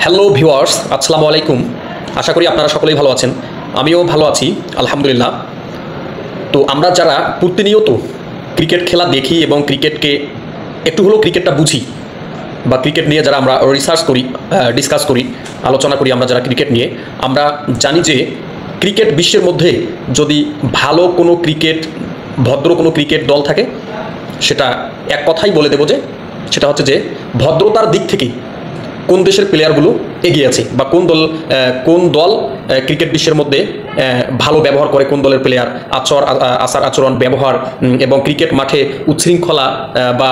Hello viewers, আসসালামু আলাইকুম। আশা করি আপনারা সকলেই ভালো আছেন। আমিও ভালো আছি, আলহামদুলিল্লাহ। তো আমরা যারা প্রতিনিয়ত ক্রিকেট খেলা দেখি এবং ক্রিকেটকে একটু হলেও ক্রিকেটটা বুঝি বা ক্রিকেট নিয়ে যারা আমরা রিসার্চ করি, ডিসকাস করি, আলোচনা করি, আমরা যারা ক্রিকেট নিয়ে, আমরা জানি যে ক্রিকেট বিশ্বের মধ্যে যদি ভালো কোনো ক্রিকেট, ভদ্র কোনো ক্রিকেট দল থাকে, সেটা এক কথাই বলে দেবো যে সেটা হচ্ছে যে ভদ্রতার দিক থেকেই কোন দেশের প্লেয়ারগুলো এগিয়ে আছে বা কোন দল ক্রিকেট বিশ্বের মধ্যে ভালো ব্যবহার করে, কোন দলের প্লেয়ার আচার আচরণ ব্যবহার এবং ক্রিকেট মাঠে উচ্ছৃঙ্খলা বা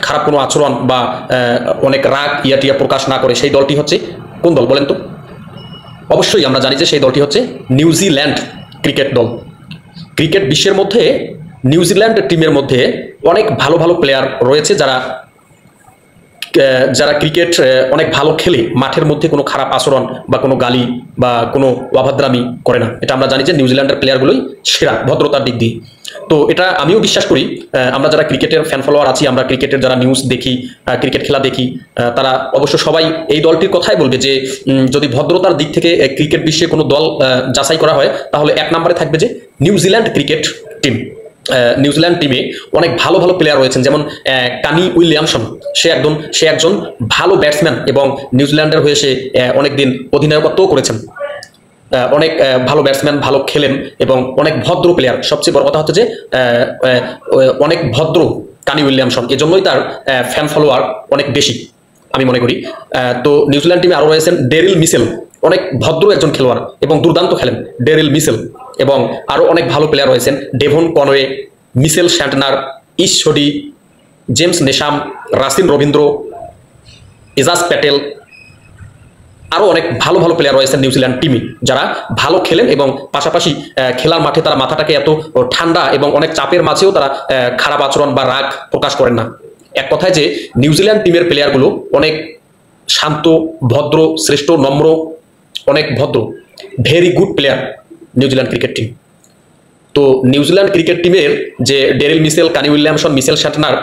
খারাপ কোনো আচরণ বা অনেক রাগ ইয়াটিয়া প্রকাশ না করে, সেই দলটি হচ্ছে কোন দল বলেন তো? অবশ্যই আমরা জানি যে সেই দলটি হচ্ছে নিউজিল্যান্ড ক্রিকেট দল। ক্রিকেট বিশ্বের মধ্যে নিউজিল্যান্ড টিমের মধ্যে অনেক ভালো ভালো প্লেয়ার রয়েছে যারা ক্রিকেট অনেক ভালো খেলে, মাঠের মধ্যে কোনো খারাপ আচরণ বা কোনো গালি বা কোনো অভদ্রামি করে না। এটা আমরা জানি যে নিউজিল্যান্ডের প্লেয়ারগুলোই সেরা ভদ্রতার দিক দিয়ে। তো এটা আমিও বিশ্বাস করি। আমরা যারা ক্রিকেটের ফ্যান ফলোয়ার আছি, আমরা ক্রিকেটের যারা নিউজ দেখি, ক্রিকেট খেলা দেখি, তারা অবশ্য সবাই এই দলটির কথাই বলবে যে যদি ভদ্রতার দিক থেকে ক্রিকেট বিশ্বে কোনো দল যাচাই করা হয়, তাহলে এক নম্বরে থাকবে যে নিউজিল্যান্ড ক্রিকেট টিম। নিউজিল্যান্ড টিমে অনেক ভালো ভালো প্লেয়ার রয়েছেন, যেমন কানি উইলিয়ামসন। সে একজন ভালো ব্যাটসম্যান এবং নিউজিল্যান্ডের হয়ে সে অনেকদিন অধিনায়কত্বও করেছেন। অনেক ভালো ব্যাটসম্যান, ভালো খেলেন এবং অনেক ভদ্র প্লেয়ার। সবচেয়ে বড় কথা হচ্ছে যে অনেক ভদ্র কানি উইলিয়ামসন, এজন্যই তার ফ্যান ফলোয়ার অনেক বেশি আমি মনে করি। তো নিউজিল্যান্ড টিমে আরও রয়েছেন ডেরিল মিচেল, অনেক ভদ্র একজন খেলোয়াড় এবং দুর্দান্ত খেলেন ডেরিল মিচেল। এবং আরও অনেক ভালো প্লেয়ার রয়েছেন ডেভন কনওয়ে, মিচেল শ্যান্টনার, ঈশ্বরী, জেমস নেশাম, রাসিন রবীন্দ্র, এজাজ প্যাটেল। আরও অনেক ভালো ভালো প্লেয়ার রয়েছেন নিউজিল্যান্ড টিমে, যারা ভালো খেলেন এবং পাশাপাশি খেলার মাঠে তারা মাথাটাকে এত ঠান্ডা এবং অনেক চাপের মাঝেও তারা খারাপ আচরণ বা রাগ প্রকাশ করেন না। এক কথায় যে নিউজিল্যান্ড টিমের প্লেয়ারগুলো অনেক শান্ত, ভদ্র, শ্রেষ্ঠ, নম্র, অনেক ভদ্র, very good player New Zealand cricket team. তো নিউজিল্যান্ড ক্রিকেট টিমের যে ডেরিল মিচেল, কানি উইলিয়ামসন, মিচেল শ্যান্টনার,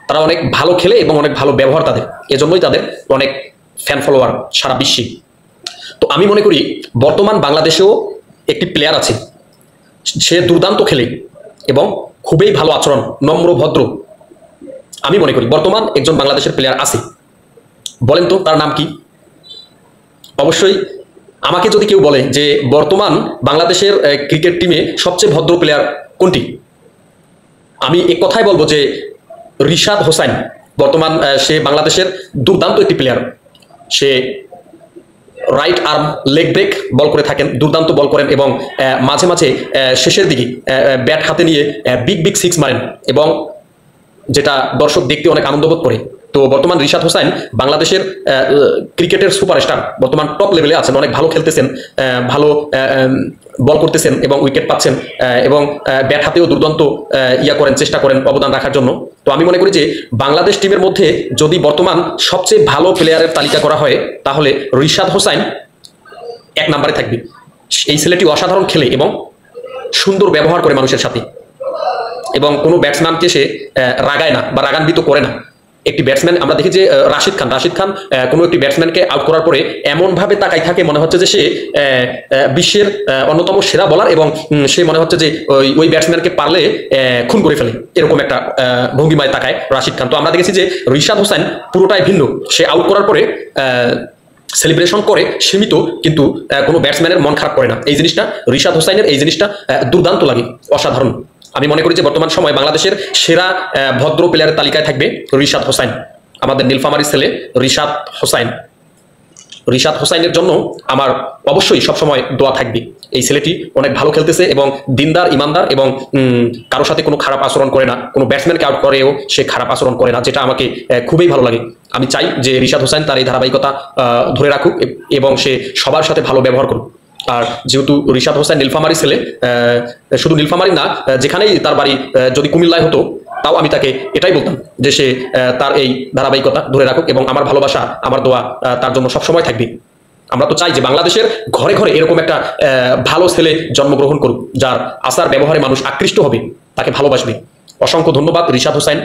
তারা অনেক ভালো খেলে এবং অনেক ভালো ব্যবহার তাদের, এজন্যই তাদের অনেক ফ্যান ফলোয়ার সারা বিশ্বে। তো আমি মনে করি বর্তমান বাংলাদেশেও একটি প্লেয়ার আছে, সে দুর্দান্ত খেলে এবং খুবই ভালো আচরণ, নম্র, ভদ্র। আমি মনে করি বর্তমান একজন বাংলাদেশের প্লেয়ার আছে, বলেন তো তার নাম কি? অবশ্যই আমাকে যদি কেউ বলে যে বর্তমান বাংলাদেশের ক্রিকেট টিমে সবচেয়ে ভদ্র প্লেয়ার কোনটি, আমি এক কথাই বলবো যে রিশাদ হোসাইন। বর্তমান সে বাংলাদেশের দুর্দান্ত একটি প্লেয়ার। সে রাইট আর্ম লেগ ব্রেক বল করে থাকেন, দুর্দান্ত বল করেন এবং মাঝে মাঝে শেষের দিকে ব্যাট হাতে নিয়ে বিগ বিগ সিক্স মারেন এবং যেটা দর্শক দেখতে অনেক আনন্দবোধ করে। তো বর্তমান রিশাদ হোসাইন বাংলাদেশের ক্রিকেটের সুপারস্টার, বর্তমান টপ লেভেলে আছেন, অনেক ভালো খেলতেছেন, ভালো বল করতেছেন এবং উইকেট পাচ্ছেন এবং ব্যাট হাতেও দুর্দান্ত চেষ্টা করেন অবদান রাখার জন্য। তো আমি মনে করি যে বাংলাদেশ টিমের মধ্যে যদি বর্তমান সবচেয়ে ভালো প্লেয়ারের তালিকা করা হয়, তাহলে রিশাদ হোসাইন এক নম্বরে থাকবে। এই ছেলেটি অসাধারণ খেলে এবং সুন্দর ব্যবহার করে মানুষের সাথে, এবং কোনো ব্যাটসম্যানকে সে রাগায় না বা রাগান্বিত করে না। একটি ব্যাটসম্যান আমরা দেখি যে রাশিদ খান কোনো একটি ব্যাটসম্যানকে আউট করার পরে এমনভাবে তাকাই থাকে, মনে হচ্ছে যে সে বিশ্বের অন্যতম সেরা বলার এবং সে মনে হচ্ছে যে ওই ব্যাটসম্যানকে পারলে খুন করে ফেলে, এরকম একটা ভঙ্গিমায় তাকায় রাশিদ খান। তো আমরা দেখেছি যে রিশাদ হোসাইন পুরোটাই ভিন্ন। সে আউট করার পরে সেলিব্রেশন করে সীমিত, কিন্তু কোনো ব্যাটসম্যানের মন খারাপ করে না। এই জিনিসটা রিশাদ হোসাইনের, এই জিনিসটা দুর্দান্ত লাগে, অসাধারণ। আমি মনে করি যে বর্তমান সময় বাংলাদেশের সেরা ভদ্র প্লেয়ারের তালিকায় থাকবে রিশাদ হোসাইন, আমাদের নীলফামারীর ছেলে রিশাদ হোসাইন। রিশাদ হোসাইনের জন্য আমার অবশ্যই সবসময় দোয়া থাকবে। এই ছেলেটি অনেক ভালো খেলতেছে এবং দিনদার, ইমানদার এবং কারোর সাথে কোনো খারাপ আচরণ করে না, কোনো ব্যাটসম্যানকে আউট করেও সে খারাপ আচরণ করে না, যেটা আমাকে খুবই ভালো লাগে। আমি চাই যে রিশাদ হোসাইন তার এই ধারাবাহিকতা ধরে রাখুক এবং সে সবার সাথে ভালো ব্যবহার করুক। আর যেহেতু রিশাদ হোসাইন নীলফামারী ছেলে, শুধু নীলফামারী না, যেখানেই তার বাড়ি, যদি কুমিল্লায় হতো তাও আমি তাকে এটাই বলতাম যে সে তার এই ধারাবাহিকতা ধরে রাখুক এবং আমার ভালোবাসা, আমার দোয়া তার জন্য সবসময় থাকবে। আমরা তো চাই যে বাংলাদেশের ঘরে ঘরে এরকম একটা ভালো ছেলে জন্মগ্রহণ করুক, যার আচার ব্যবহারে মানুষ আকৃষ্ট হবে, তাকে ভালোবাসবে। অসংখ্য ধন্যবাদ রিশাদ হোসাইন।